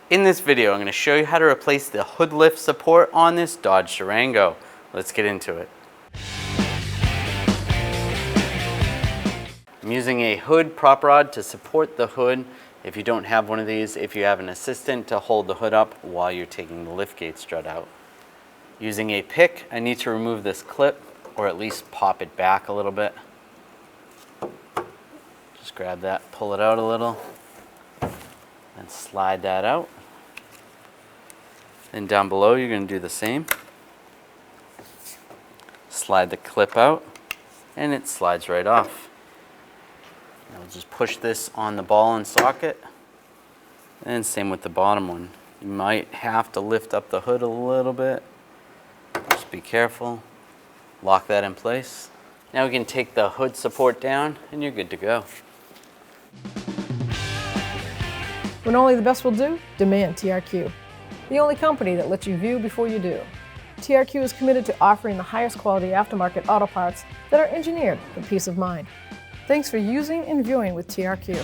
In this video, I'm going to show you how to replace the hood lift support on this Dodge Durango. Let's get into it. I'm using a hood prop rod to support the hood. If you don't have one of these, if you have an assistant to hold the hood up while you're taking the liftgate strut out. Using a pick, I need to remove this clip, or at least pop it back a little bit. Just grab that, pull it out a little, and slide that out. Then down below, you're going to do the same. Slide the clip out, and it slides right off. Now we'll just push this on the ball and socket, and same with the bottom one. You might have to lift up the hood a little bit. Just be careful. Lock that in place. Now we can take the hood support down, and you're good to go. When only the best will do, demand TRQ. The only company that lets you view before you do. TRQ is committed to offering the highest quality aftermarket auto parts that are engineered for peace of mind. Thanks for using and viewing with TRQ.